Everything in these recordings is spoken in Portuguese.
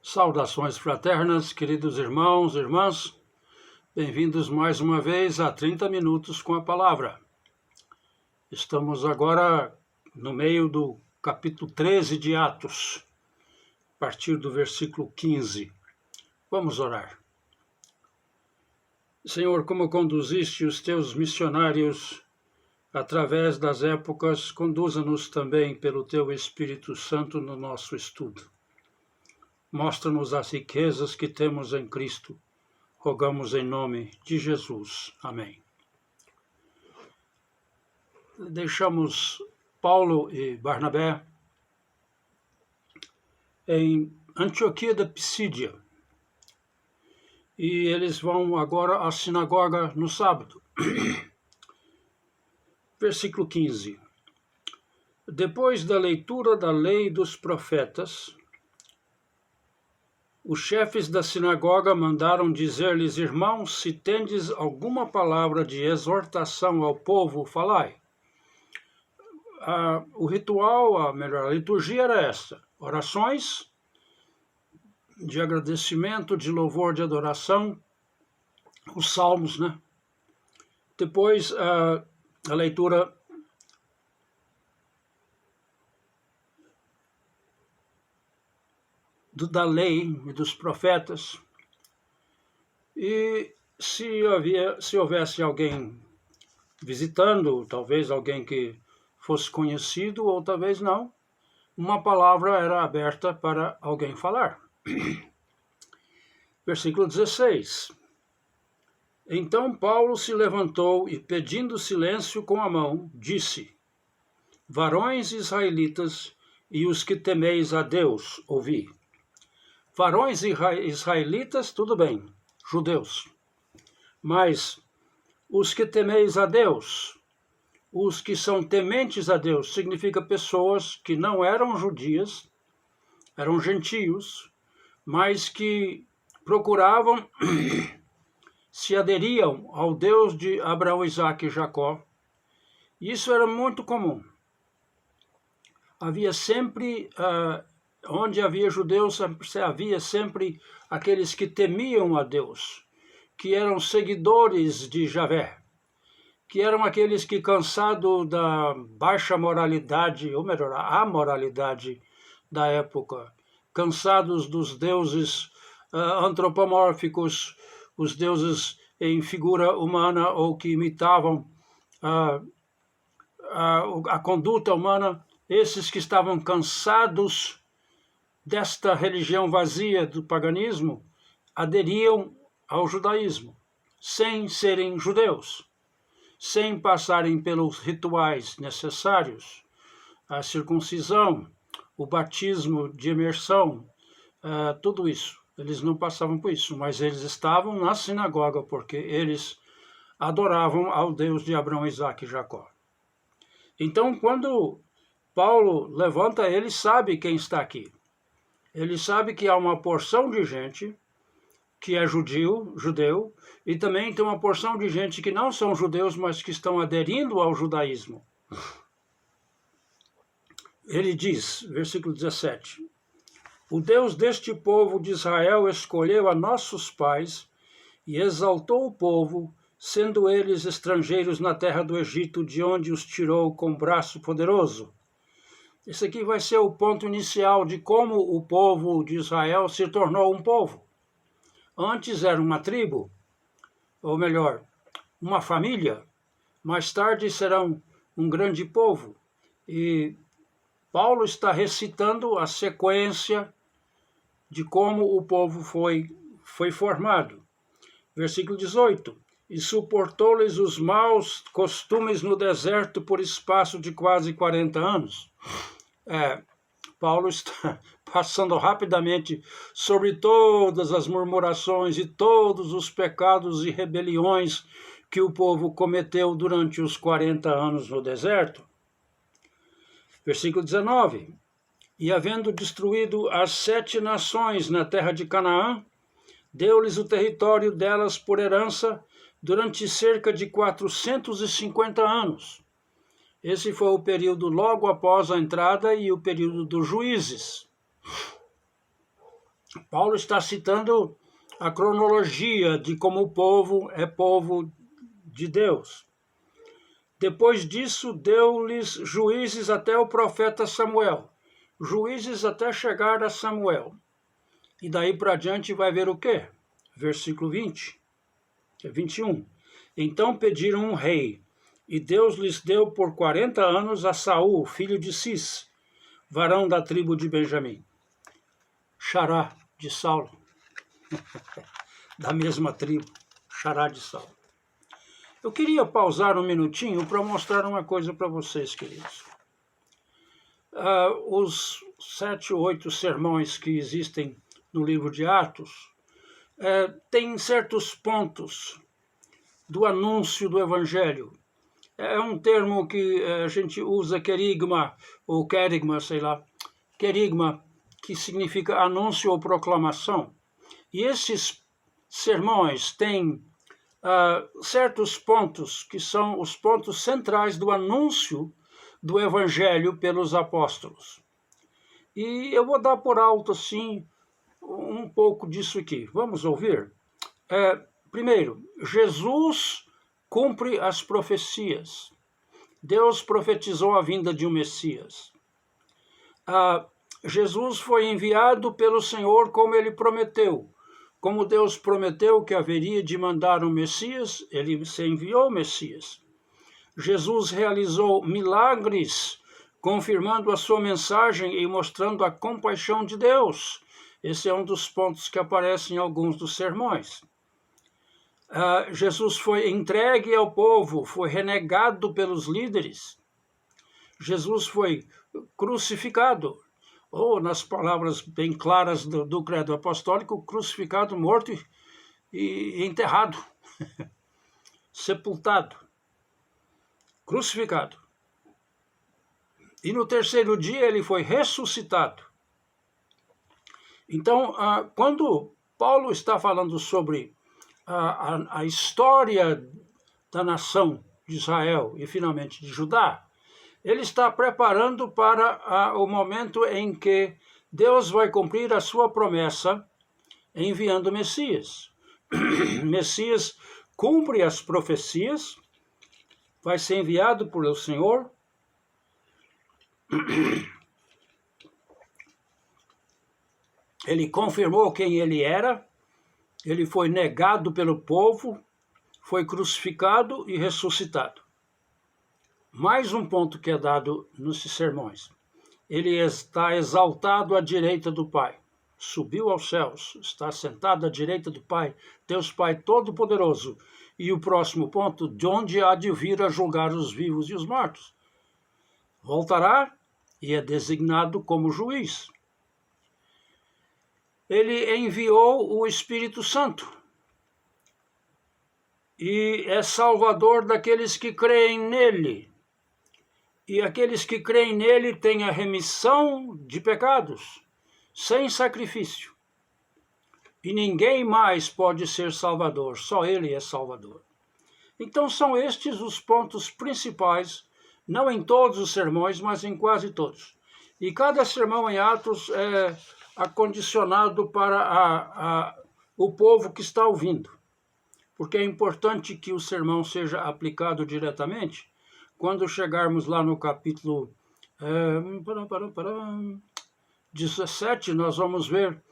Saudações fraternas, queridos irmãos e irmãs, bem-vindos mais uma vez a 30 Minutos com a Palavra. Estamos agora no meio do capítulo 13 de Atos, a partir do versículo 15. Vamos orar. Senhor, como conduziste os teus missionários através das épocas, conduza-nos também pelo teu Espírito Santo no nosso estudo. Mostra-nos as riquezas que temos em Cristo. Rogamos em nome de Jesus. Amém. Deixamos Paulo e Barnabé em Antioquia da Pisídia. E eles vão agora à sinagoga no sábado. Versículo 15. Depois da leitura da lei dos profetas, os chefes da sinagoga mandaram dizer-lhes: irmãos, se tendes alguma palavra de exortação ao povo, falai. O ritual, a liturgia era esta: orações de agradecimento, de louvor, de adoração, os salmos, né? Depois a leitura da lei e dos profetas, e se houvesse alguém visitando, talvez alguém que fosse conhecido ou talvez não, uma palavra era aberta para alguém falar. Versículo 16. Então Paulo se levantou e, pedindo silêncio com a mão, disse: varões israelitas e os que temeis a Deus, ouvi. Varões israelitas, tudo bem, judeus. Mas os que temeis a Deus, os que são tementes a Deus, significa pessoas que não eram judias, eram gentios, mas que procuravam, se aderiam ao Deus de Abraão, Isaque e Jacó. Isso era muito comum. Havia sempre... onde havia judeus, havia sempre aqueles que temiam a Deus, que eram seguidores de Javé, que eram aqueles que, cansados da baixa moralidade, ou melhor, a amoralidade da época, cansados dos deuses antropomórficos, os deuses em figura humana ou que imitavam a conduta humana, esses que estavam cansados desta religião vazia do paganismo, aderiam ao judaísmo, sem serem judeus, sem passarem pelos rituais necessários, a circuncisão, o batismo de imersão, tudo isso. Eles não passavam por isso, mas eles estavam na sinagoga porque eles adoravam ao Deus de Abraão, Isaque e Jacó. Então, quando Paulo levanta, ele sabe quem está aqui. Ele sabe que há uma porção de gente que é judeu, e também tem uma porção de gente que não são judeus, mas que estão aderindo ao judaísmo. Ele diz, versículo 17, o Deus deste povo de Israel escolheu a nossos pais e exaltou o povo, sendo eles estrangeiros na terra do Egito, de onde os tirou com braço poderoso. Esse aqui vai ser o ponto inicial de como o povo de Israel se tornou um povo. Antes era uma tribo, ou melhor, uma família. Mais tarde serão um grande povo. E Paulo está recitando a sequência de como o povo foi formado. Versículo 18. E suportou-lhes os maus costumes no deserto por espaço de quase 40 anos. Paulo está passando rapidamente sobre todas as murmurações e todos os pecados e rebeliões que o povo cometeu durante os 40 anos no deserto. Versículo 19. E havendo destruído as 7 nações na terra de Canaã, deu-lhes o território delas por herança durante cerca de 450 anos. Esse foi o período logo após a entrada e o período dos juízes. Paulo está citando a cronologia de como o povo é povo de Deus. Depois disso, deu-lhes juízes até o profeta Samuel. Juízes até chegar a Samuel. E daí para diante vai ver o quê? Versículo 21. Então pediram um rei, e Deus lhes deu por 40 anos a Saul, filho de Cis, varão da tribo de Benjamim. Xará de Saulo, da mesma tribo, Xará de Saulo. Eu queria pausar um minutinho para mostrar uma coisa para vocês, queridos. Os 7 ou 8 sermões que existem no livro de Atos têm certos pontos do anúncio do Evangelho. É um termo que a gente usa, querigma, ou querigma, sei lá. Querigma, que significa anúncio ou proclamação. E esses sermões têm certos pontos que são os pontos centrais do anúncio do Evangelho pelos apóstolos. E eu vou dar por alto, assim, um pouco disso aqui. Vamos ouvir? Primeiro, Jesus cumpre as profecias. Deus profetizou a vinda de um Messias. Jesus foi enviado pelo Senhor como ele prometeu. Como Deus prometeu que haveria de mandar um Messias, ele se enviou o Messias. Jesus realizou milagres, confirmando a sua mensagem e mostrando a compaixão de Deus. Esse é um dos pontos que aparecem em alguns dos sermões. Jesus foi entregue ao povo, foi renegado pelos líderes. Jesus foi crucificado, ou nas palavras bem claras do credo apostólico, crucificado, morto e enterrado, sepultado, crucificado. E no terceiro dia ele foi ressuscitado. Então, quando Paulo está falando sobre a história da nação de Israel e finalmente de Judá, ele está preparando para o momento em que Deus vai cumprir a sua promessa enviando o Messias. Messias cumpre as profecias, vai ser enviado por o Senhor. Ele confirmou quem ele era, ele foi negado pelo povo, foi crucificado e ressuscitado. Mais um ponto que é dado nos sermões. Ele está exaltado à direita do Pai. Subiu aos céus, está sentado à direita do Pai, Deus Pai Todo-Poderoso. E o próximo ponto, de onde há de vir a julgar os vivos e os mortos. Voltará e é designado como juiz. Ele enviou o Espírito Santo e é salvador daqueles que creem nele. E aqueles que creem nele têm a remissão de pecados, sem sacrifício. E ninguém mais pode ser salvador, só ele é salvador. Então são estes os pontos principais, não em todos os sermões, mas em quase todos. E cada sermão em Atos é acondicionado para o povo que está ouvindo. Porque é importante que o sermão seja aplicado diretamente. Quando chegarmos lá no capítulo 17, nós vamos ver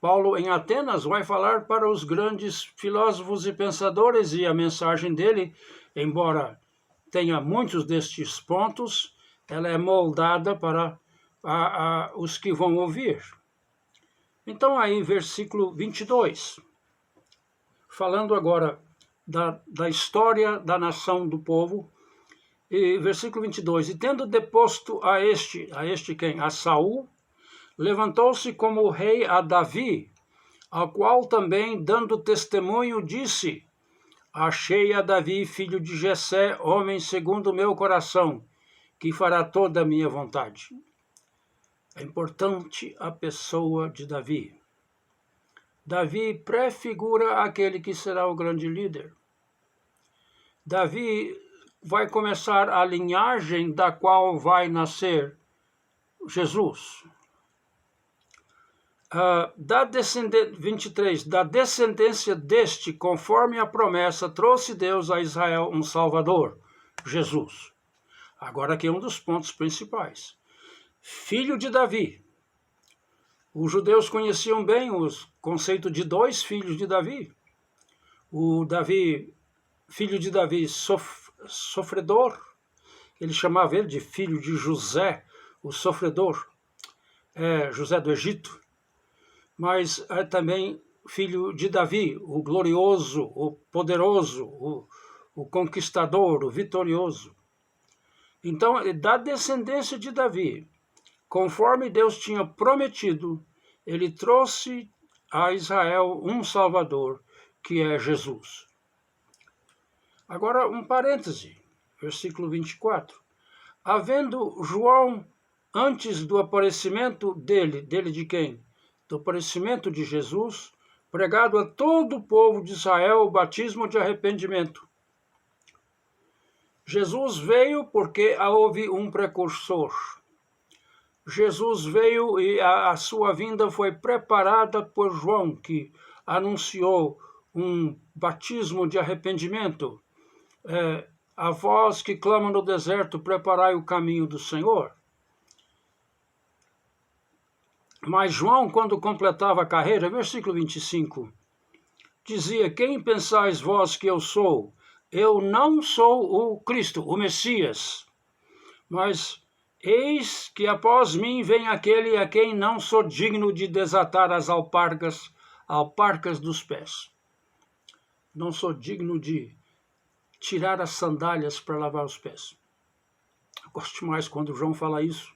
Paulo em Atenas vai falar para os grandes filósofos e pensadores, e a mensagem dele, embora tenha muitos destes pontos, ela é moldada para os que vão ouvir. Então aí, versículo 22, falando agora da história da nação do povo, e versículo 22, e tendo deposto a este quem? A Saul, levantou-se como rei a Davi, ao qual também, dando testemunho, disse, achei a Davi, filho de Jessé, homem segundo o meu coração, que fará toda a minha vontade. É importante a pessoa de Davi. Davi prefigura aquele que será o grande líder. Davi vai começar a linhagem da qual vai nascer Jesus. 23, da descendência deste, conforme a promessa, trouxe Deus a Israel um Salvador, Jesus. Agora aqui é um dos pontos principais. Filho de Davi. Os judeus conheciam bem o conceito de dois filhos de Davi. O Davi, filho de Davi, sofredor, ele chamava ele de filho de José, o sofredor, José do Egito, mas é também filho de Davi, o glorioso, o poderoso, o conquistador, o vitorioso. Então, da descendência de Davi, conforme Deus tinha prometido, ele trouxe a Israel um Salvador, que é Jesus. Agora, um parêntese, versículo 24. Havendo João, antes do aparecimento dele de quem? Do aparecimento de Jesus, pregado a todo o povo de Israel o batismo de arrependimento. Jesus veio porque houve um precursor. Jesus veio e a sua vinda foi preparada por João, que anunciou um batismo de arrependimento. A voz que clama no deserto, preparai o caminho do Senhor. Mas João, quando completava a carreira, versículo 25, dizia: quem pensais vós que eu sou? Eu não sou o Cristo, o Messias, mas eis que após mim vem aquele a quem não sou digno de desatar as alparcas dos pés. Não sou digno de tirar as sandálias para lavar os pés. Eu gosto mais quando João fala isso,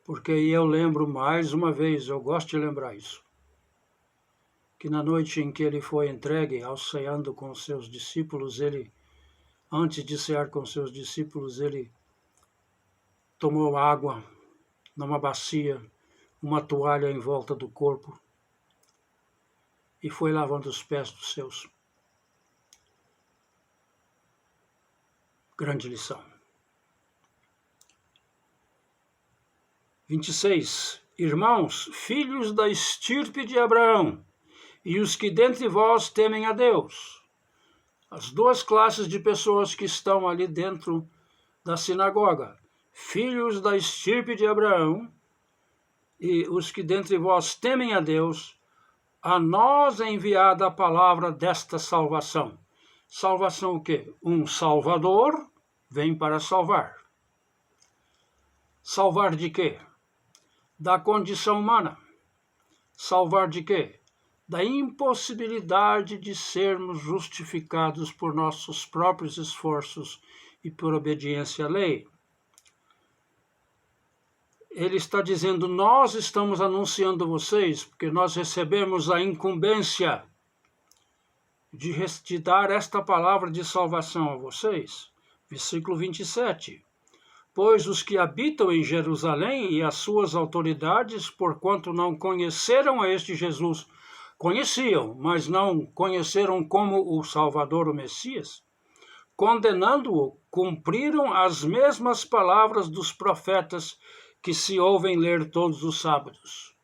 porque aí eu lembro mais uma vez, eu gosto de lembrar isso, que na noite em que ele foi entregue, ao ceando com seus discípulos, antes de cear com seus discípulos, ele tomou água numa bacia, uma toalha em volta do corpo e foi lavando os pés dos seus. Grande lição. 26. Irmãos, filhos da estirpe de Abraão, e os que dentre vós temem a Deus. As duas classes de pessoas que estão ali dentro da sinagoga. Filhos da estirpe de Abraão, e os que dentre vós temem a Deus, a nós é enviada a palavra desta salvação. Salvação o quê? Um Salvador vem para salvar. Salvar de quê? Da condição humana. Salvar de quê? Da impossibilidade de sermos justificados por nossos próprios esforços e por obediência à lei. Ele está dizendo, nós estamos anunciando a vocês, porque nós recebemos a incumbência de dar esta palavra de salvação a vocês. Versículo 27. Pois os que habitam em Jerusalém e as suas autoridades, porquanto não conheceram a este Jesus, conheciam, mas não conheceram como o Salvador, o Messias, condenando-o, cumpriram as mesmas palavras dos profetas que se ouvem ler todos os sábados.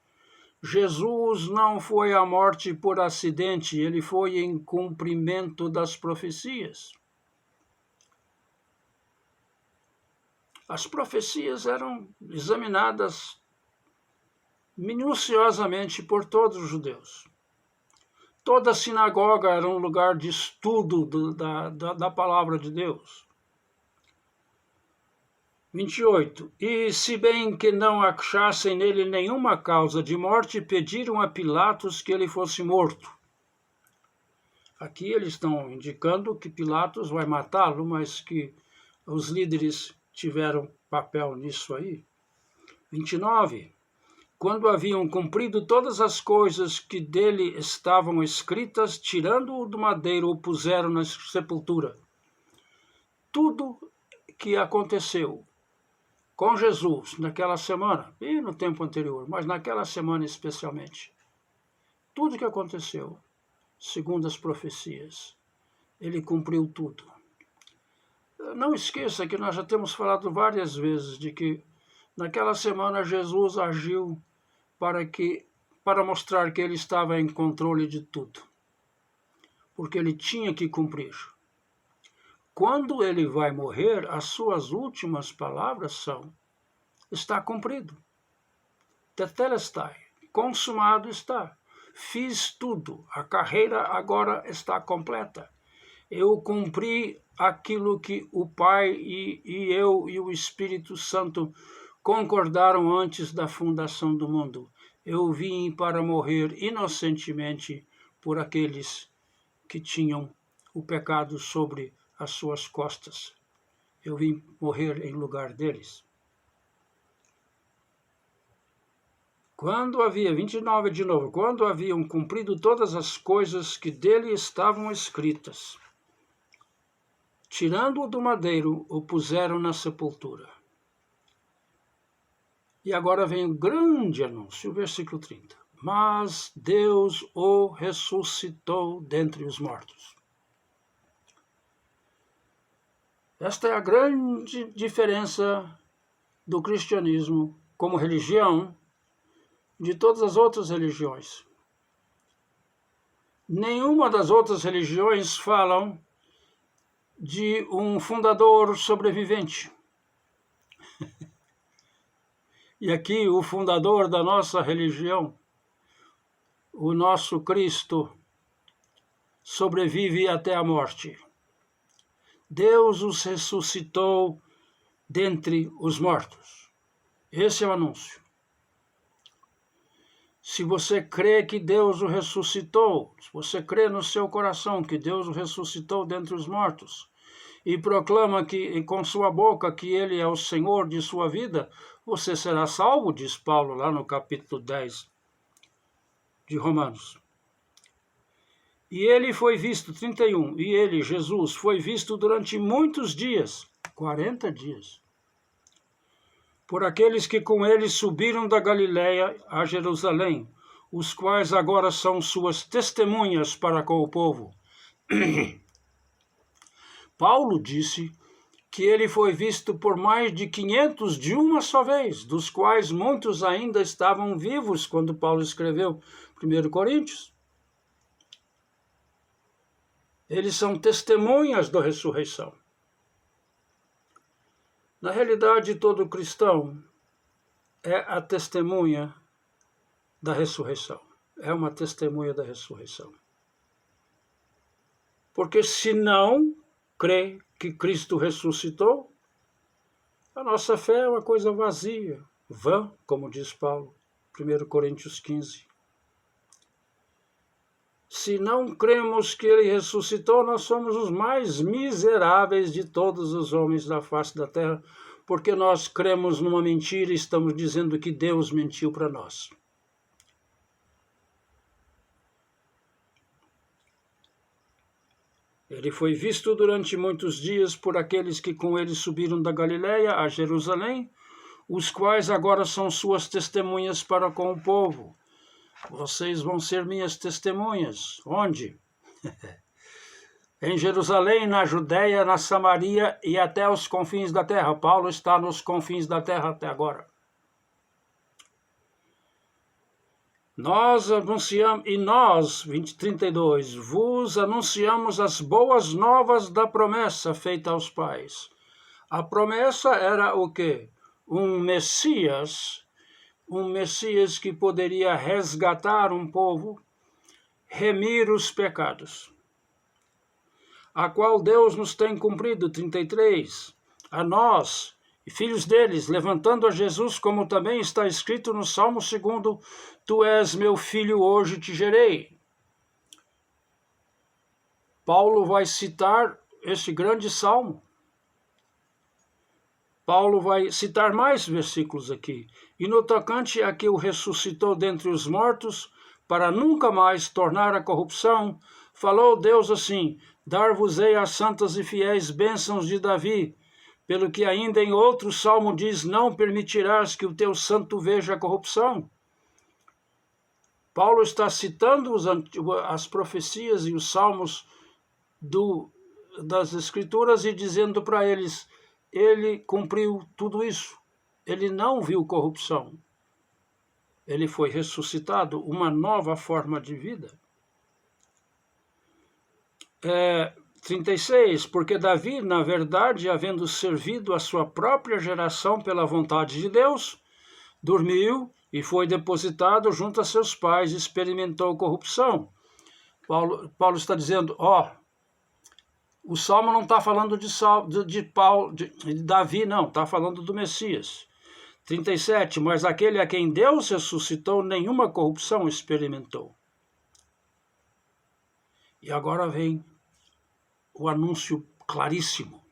Jesus não foi à morte por acidente, ele foi em cumprimento das profecias. As profecias eram examinadas minuciosamente por todos os judeus. Toda a sinagoga era um lugar de estudo da palavra de Deus. 28. E se bem que não achassem nele nenhuma causa de morte, pediram a Pilatos que ele fosse morto. Aqui eles estão indicando que Pilatos vai matá-lo, mas que os líderes tiveram papel nisso aí. 29. Quando haviam cumprido todas as coisas que dele estavam escritas, tirando-o do madeiro, o puseram na sepultura. Tudo que aconteceu com Jesus naquela semana, e no tempo anterior, mas naquela semana especialmente, tudo que aconteceu, segundo as profecias, ele cumpriu tudo. Não esqueça que nós já temos falado várias vezes de que naquela semana Jesus agiu para mostrar que ele estava em controle de tudo, porque ele tinha que cumprir. Quando ele vai morrer, as suas últimas palavras são: está cumprido. Tetelestai, consumado está. Fiz tudo, a carreira agora está completa. Eu cumpri aquilo que o Pai e eu e o Espírito Santo concordaram antes da fundação do mundo. Eu vim para morrer inocentemente por aqueles que tinham o pecado sobre as suas costas. Eu vim morrer em lugar deles. Quando havia, 29 de novo, quando haviam cumprido todas as coisas que dele estavam escritas, tirando-o do madeiro, o puseram na sepultura. E agora vem o grande anúncio, o versículo 30. Mas Deus o ressuscitou dentre os mortos. Esta é a grande diferença do cristianismo como religião de todas as outras religiões. Nenhuma das outras religiões falam de um fundador sobrevivente. E aqui o fundador da nossa religião, o nosso Cristo, sobrevive até a morte. Deus os ressuscitou dentre os mortos. Esse é o anúncio. Se você crê que Deus o ressuscitou, se você crê no seu coração que Deus o ressuscitou dentre os mortos, e proclama que com sua boca que ele é o Senhor de sua vida, você será salvo, diz Paulo lá no capítulo 10 de Romanos. E ele foi visto, 31, e ele, Jesus, foi visto durante muitos dias, 40 dias, por aqueles que com ele subiram da Galiléia a Jerusalém, os quais agora são suas testemunhas para com o povo. Paulo disse que ele foi visto por mais de 500 de uma só vez, dos quais muitos ainda estavam vivos quando Paulo escreveu 1 Coríntios. Eles são testemunhas da ressurreição. Na realidade, todo cristão é a testemunha da ressurreição. É uma testemunha da ressurreição. Porque se não crê que Cristo ressuscitou, a nossa fé é uma coisa vazia, vã, como diz Paulo, 1 Coríntios 15. Se não cremos que ele ressuscitou, nós somos os mais miseráveis de todos os homens da face da terra, porque nós cremos numa mentira e estamos dizendo que Deus mentiu para nós. Ele foi visto durante muitos dias por aqueles que com ele subiram da Galiléia a Jerusalém, os quais agora são suas testemunhas para com o povo. Vocês vão ser minhas testemunhas. Onde? Em Jerusalém, na Judéia, na Samaria e até os confins da terra. Paulo está nos confins da terra até agora. Nós anunciamos, e nós, 32, vos anunciamos as boas novas da promessa feita aos pais. A promessa era o quê? Um Messias que poderia resgatar um povo, remir os pecados, a qual Deus nos tem cumprido, 33, a nós, e filhos deles, levantando a Jesus, como também está escrito no Salmo 2, tu és meu filho, hoje te gerei. Paulo vai citar este grande salmo. Paulo vai citar mais versículos aqui. E no tocante a que o ressuscitou dentre os mortos, para nunca mais tornar a corrupção, falou Deus assim, dar-vos-ei as santas e fiéis bênçãos de Davi, pelo que ainda em outro salmo diz, não permitirás que o teu santo veja a corrupção. Paulo está citando as profecias e os salmos das Escrituras e dizendo para eles, ele cumpriu tudo isso. Ele não viu corrupção. ele foi ressuscitado, uma nova forma de vida. 36, porque Davi, na verdade, havendo servido a sua própria geração pela vontade de Deus, dormiu e foi depositado junto a seus pais e experimentou corrupção. Paulo está dizendo, o Salmo não está falando de Davi, não, está falando do Messias. 37, mas aquele a quem Deus ressuscitou, nenhuma corrupção experimentou. E agora vem o anúncio claríssimo.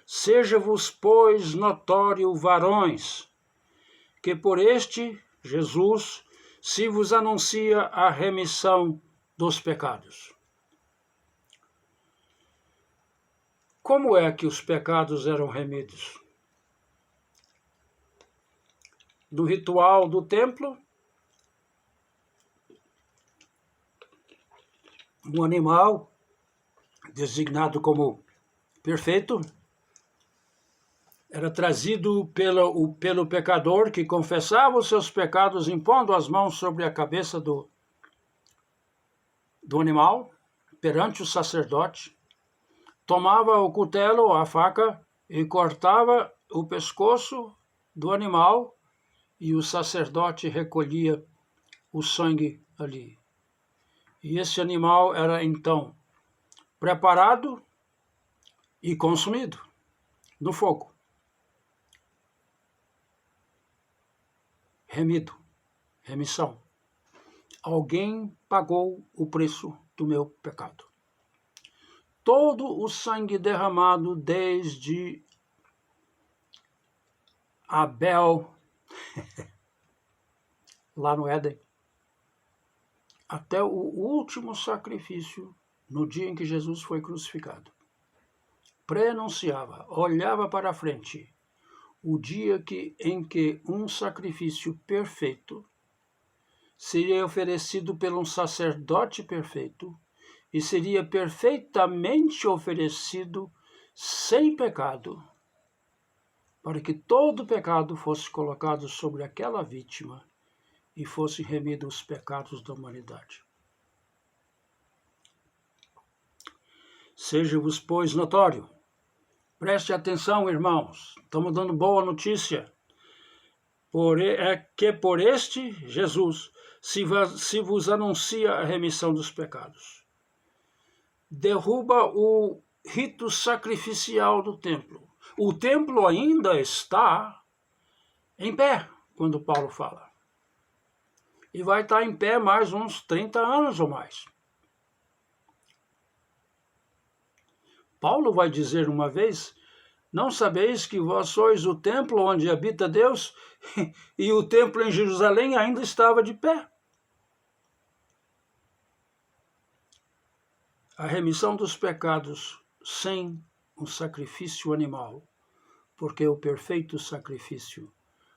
Seja-vos, pois, notório, varões, que por este, Jesus, se vos anuncia a remissão dos pecados. Como é que os pecados eram remidos? No ritual do templo, um animal designado como perfeito era trazido pelo pecador que confessava os seus pecados impondo as mãos sobre a cabeça do animal perante o sacerdote, tomava o cutelo ou a faca e cortava o pescoço do animal e o sacerdote recolhia o sangue ali. E esse animal era então preparado e consumido no fogo. Remido, remissão. Alguém pagou o preço do meu pecado. Todo o sangue derramado desde Abel, lá no Éden, até o último sacrifício, no dia em que Jesus foi crucificado, prenunciava, olhava para a frente, o dia em que um sacrifício perfeito seria oferecido por um sacerdote perfeito e seria perfeitamente oferecido sem pecado, para que todo pecado fosse colocado sobre aquela vítima e fossem remidos os pecados da humanidade. Seja-vos, pois, notório. Preste atenção, irmãos. Estamos dando boa notícia. Que por este Jesus se vos anuncia a remissão dos pecados. Derruba o rito sacrificial do templo. O templo ainda está em pé, quando Paulo fala. E vai estar em pé mais uns 30 anos ou mais. Paulo vai dizer uma vez, não sabeis que vós sois o templo onde habita Deus? E o templo em Jerusalém ainda estava de pé. A remissão dos pecados sem um sacrifício animal, porque o perfeito sacrifício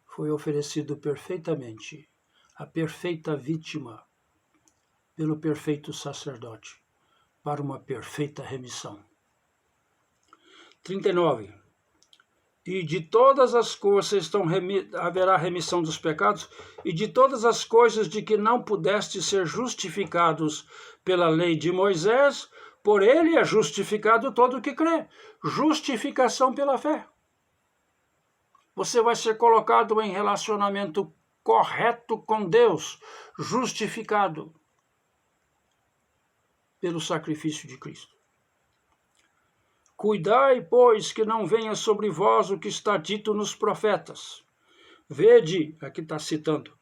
foi oferecido perfeitamente, a perfeita vítima, pelo perfeito sacerdote, para uma perfeita remissão. 39. E de todas as coisas haverá remissão dos pecados, e de todas as coisas de que não pudeste ser justificados pela lei de Moisés, por ele é justificado todo o que crê. Justificação pela fé. Você vai ser colocado em relacionamento correto com Deus, justificado pelo sacrifício de Cristo. Cuidai, pois, que não venha sobre vós o que está dito nos profetas. Vede, aqui está citando,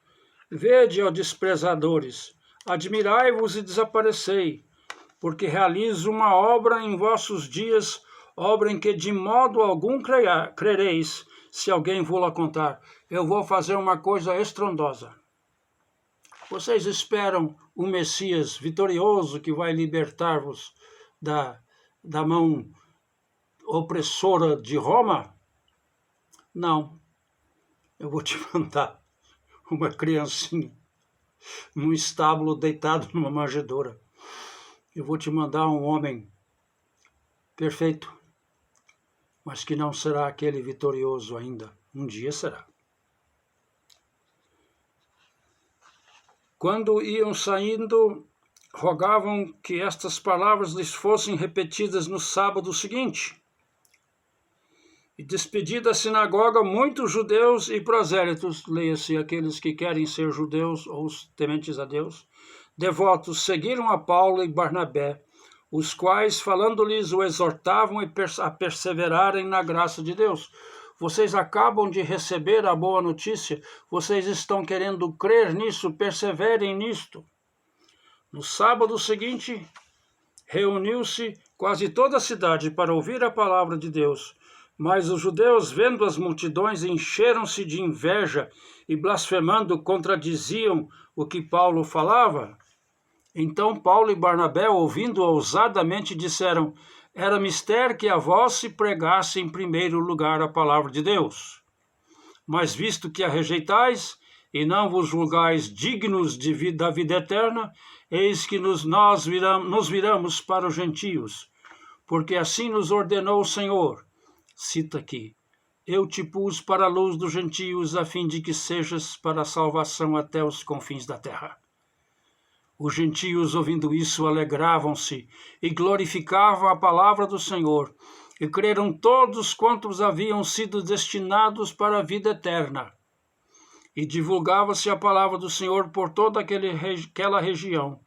vede, ó desprezadores, admirai-vos e desaparecei, porque realizo uma obra em vossos dias, obra em que de modo algum crereis, se alguém vou-la contar. Eu vou fazer uma coisa estrondosa. Vocês esperam o Messias vitorioso que vai libertar-vos da mão opressora de Roma? Não. Eu vou te mandar uma criancinha num estábulo deitado numa manjedoura. Eu vou te mandar um homem perfeito, mas que não será aquele vitorioso ainda. Um dia será. Quando iam saindo, rogavam que estas palavras lhes fossem repetidas no sábado seguinte. E despedida a sinagoga, muitos judeus e prosélitos, leia-se aqueles que querem ser judeus ou os tementes a Deus, devotos, seguiram a Paulo e Barnabé, os quais, falando-lhes, o exortavam a perseverarem na graça de Deus. Vocês acabam de receber a boa notícia, vocês estão querendo crer nisso, perseverem nisto. No sábado seguinte, reuniu-se quase toda a cidade para ouvir a palavra de Deus. Mas os judeus, vendo as multidões, encheram-se de inveja e, blasfemando, contradiziam o que Paulo falava. Então Paulo e Barnabé, ouvindo ousadamente, disseram: era mister que a vós se pregasse em primeiro lugar a palavra de Deus. Mas visto que a rejeitais e não vos julgais dignos da vida eterna, eis que nos viramos para os gentios, porque assim nos ordenou o Senhor. Cita aqui: eu te pus para a luz dos gentios, a fim de que sejas para a salvação até os confins da terra. Os gentios, ouvindo isso, alegravam-se e glorificavam a palavra do Senhor, e creram todos quantos haviam sido destinados para a vida eterna. E divulgava-se a palavra do Senhor por toda aquela região.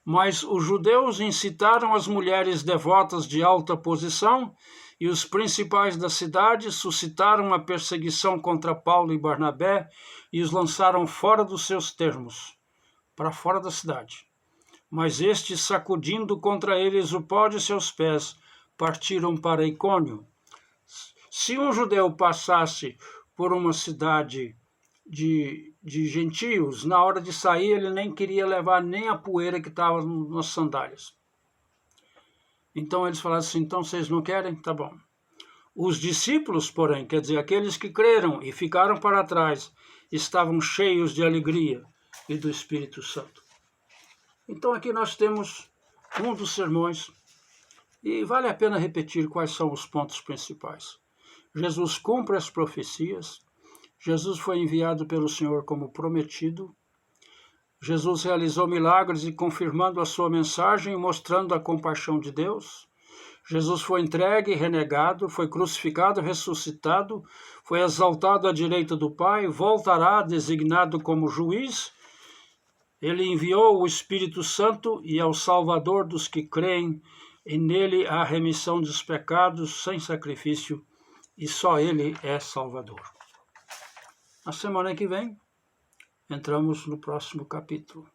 Mas os judeus incitaram as mulheres devotas de alta posição, e os principais da cidade suscitaram a perseguição contra Paulo e Barnabé e os lançaram fora dos seus termos, para fora da cidade. Mas estes, sacudindo contra eles o pó de seus pés, partiram para Icônio. Se um judeu passasse por uma cidade de gentios, na hora de sair ele nem queria levar nem a poeira que estava nas sandálias. Então eles falaram assim: então vocês não querem? Tá bom. Os discípulos, porém, quer dizer, aqueles que creram e ficaram para trás, estavam cheios de alegria e do Espírito Santo. Então aqui nós temos um dos sermões, e vale a pena repetir quais são os pontos principais. Jesus cumpre as profecias, Jesus foi enviado pelo Senhor como prometido, Jesus realizou milagres e confirmando a sua mensagem e mostrando a compaixão de Deus. Jesus foi entregue e renegado, foi crucificado, ressuscitado, foi exaltado à direita do Pai, voltará designado como juiz. Ele enviou o Espírito Santo e é o Salvador dos que creem, e nele há remissão dos pecados sem sacrifício, e só ele é Salvador. Na semana que vem, entramos no próximo capítulo.